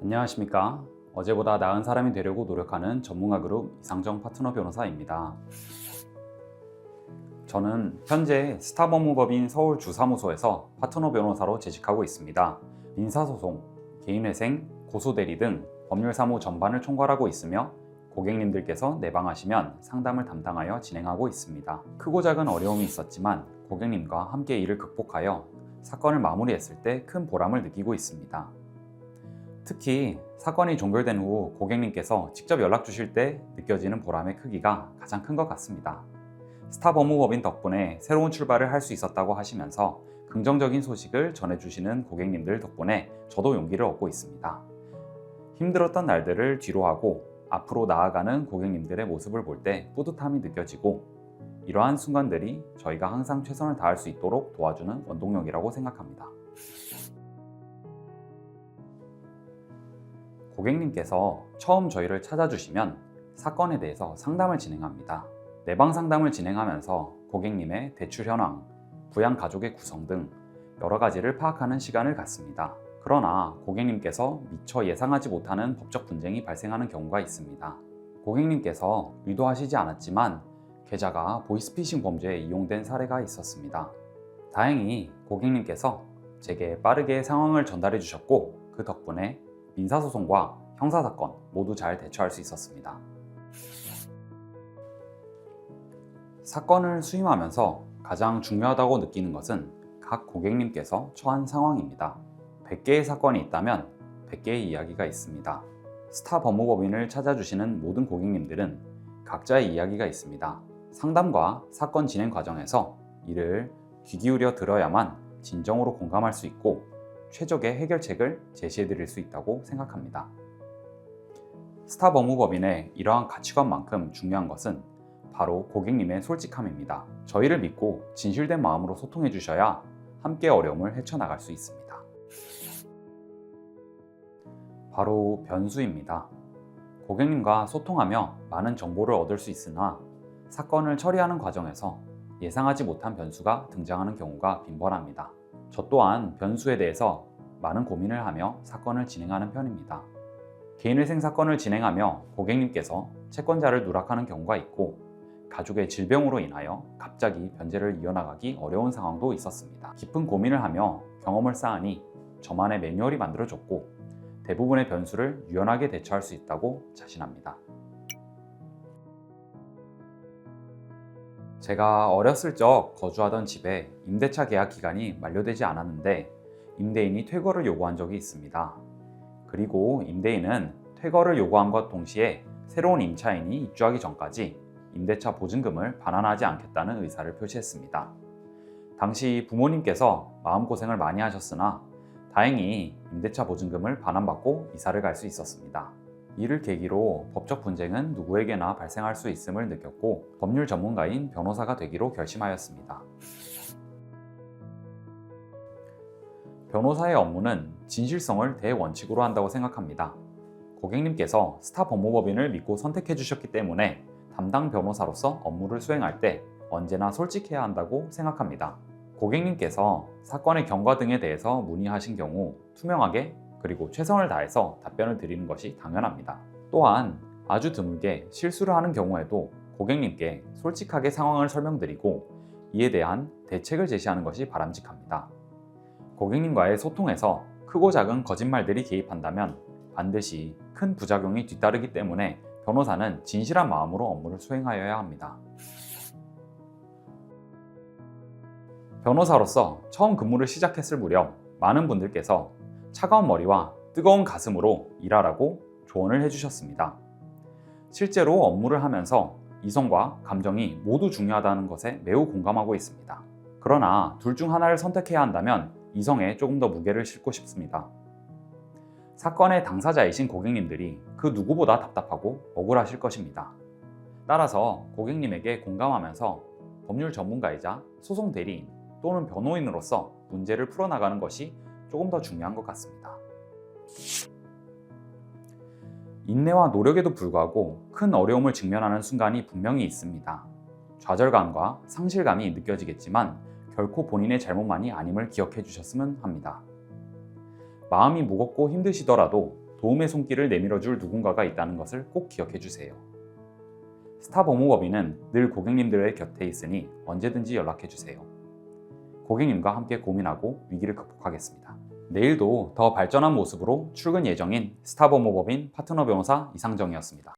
안녕하십니까. 어제보다 나은 사람이 되려고 노력하는 전문가 그룹 이상정 파트너 변호사입니다. 저는 현재 스타법무법인 서울 주사무소에서 파트너 변호사로 재직하고 있습니다. 민사소송, 개인회생, 고소대리 등 법률 사무 전반을 총괄하고 있으며 고객님들께서 내방하시면 상담을 담당하여 진행하고 있습니다. 크고 작은 어려움이 있었지만 고객님과 함께 이를 극복하여 사건을 마무리했을 때 큰 보람을 느끼고 있습니다. 특히 사건이 종결된 후 고객님께서 직접 연락 주실 때 느껴지는 보람의 크기가 가장 큰 것 같습니다. 스타법무법인 덕분에 새로운 출발을 할 수 있었다고 하시면서 긍정적인 소식을 전해주시는 고객님들 덕분에 저도 용기를 얻고 있습니다. 힘들었던 날들을 뒤로하고 앞으로 나아가는 고객님들의 모습을 볼 때 뿌듯함이 느껴지고, 이러한 순간들이 저희가 항상 최선을 다할 수 있도록 도와주는 원동력이라고 생각합니다. 고객님께서 처음 저희를 찾아주시면 사건에 대해서 상담을 진행합니다. 내방 상담을 진행하면서 고객님의 대출 현황, 부양 가족의 구성 등 여러 가지를 파악하는 시간을 갖습니다. 그러나 고객님께서 미처 예상하지 못하는 법적 분쟁이 발생하는 경우가 있습니다. 고객님께서 의도하시지 않았지만 계좌가 보이스피싱 범죄에 이용된 사례가 있었습니다. 다행히 고객님께서 제게 빠르게 상황을 전달해 주셨고, 그 덕분에 민사소송과 형사사건 모두 잘 대처할 수 있었습니다. 사건을 수임하면서 가장 중요하다고 느끼는 것은 각 고객님께서 처한 상황입니다. 100개의 사건이 있다면 100개의 이야기가 있습니다. 스타법무법인을 찾아주시는 모든 고객님들은 각자의 이야기가 있습니다. 상담과 사건 진행 과정에서 이를 귀 기울여 들어야만 진정으로 공감할 수 있고 최적의 해결책을 제시해 드릴 수 있다고 생각합니다. 스타법무법인의 이러한 가치관만큼 중요한 것은 바로 고객님의 솔직함입니다. 저희를 믿고 진실된 마음으로 소통해 주셔야 함께 어려움을 헤쳐나갈 수 있습니다. 바로 변수입니다. 고객님과 소통하며 많은 정보를 얻을 수 있으나 사건을 처리하는 과정에서 예상하지 못한 변수가 등장하는 경우가 빈번합니다. 저 또한 변수에 대해서 많은 고민을 하며 사건을 진행하는 편입니다. 개인회생 사건을 진행하며 고객님께서 채권자를 누락하는 경우가 있고, 가족의 질병으로 인하여 갑자기 변제를 이어나가기 어려운 상황도 있었습니다. 깊은 고민을 하며 경험을 쌓으니 저만의 매뉴얼이 만들어졌고, 대부분의 변수를 유연하게 대처할 수 있다고 자신합니다. 제가 어렸을 적 거주하던 집에 임대차 계약 기간이 만료되지 않았는데 임대인이 퇴거를 요구한 적이 있습니다. 그리고 임대인은 퇴거를 요구한 것 동시에 새로운 임차인이 입주하기 전까지 임대차 보증금을 반환하지 않겠다는 의사를 표시했습니다. 당시 부모님께서 마음고생을 많이 하셨으나 다행히 임대차 보증금을 반환받고 이사를 갈 수 있었습니다. 이를 계기로 법적 분쟁은 누구에게나 발생할 수 있음을 느꼈고 법률 전문가인 변호사가 되기로 결심하였습니다. 변호사의 업무는 진실성을 대원칙으로 한다고 생각합니다. 고객님께서 스타법무법인을 믿고 선택해 주셨기 때문에 담당 변호사로서 업무를 수행할 때 언제나 솔직해야 한다고 생각합니다. 고객님께서 사건의 경과 등에 대해서 문의하신 경우 투명하게 그리고 최선을 다해서 답변을 드리는 것이 당연합니다. 또한 아주 드물게 실수를 하는 경우에도 고객님께 솔직하게 상황을 설명드리고 이에 대한 대책을 제시하는 것이 바람직합니다. 고객님과의 소통에서 크고 작은 거짓말들이 개입한다면 반드시 큰 부작용이 뒤따르기 때문에 변호사는 진실한 마음으로 업무를 수행하여야 합니다. 변호사로서 처음 근무를 시작했을 무렵 많은 분들께서 차가운 머리와 뜨거운 가슴으로 일하라고 조언을 해주셨습니다. 실제로 업무를 하면서 이성과 감정이 모두 중요하다는 것에 매우 공감하고 있습니다. 그러나 둘 중 하나를 선택해야 한다면 이성에 조금 더 무게를 싣고 싶습니다. 사건의 당사자이신 고객님들이 그 누구보다 답답하고 억울하실 것입니다. 따라서 고객님에게 공감하면서 법률 전문가이자 소송 대리인 또는 변호인으로서 문제를 풀어나가는 것이 조금 더 중요한 것 같습니다. 인내와 노력에도 불구하고 큰 어려움을 직면하는 순간이 분명히 있습니다. 좌절감과 상실감이 느껴지겠지만 결코 본인의 잘못만이 아님을 기억해 주셨으면 합니다. 마음이 무겁고 힘드시더라도 도움의 손길을 내밀어줄 누군가가 있다는 것을 꼭 기억해 주세요. 스타법무법인은 늘 고객님들의 곁에 있으니 언제든지 연락해 주세요. 고객님과 함께 고민하고 위기를 극복하겠습니다. 내일도 더 발전한 모습으로 출근 예정인 스타법무법인 파트너 변호사 이상정이었습니다.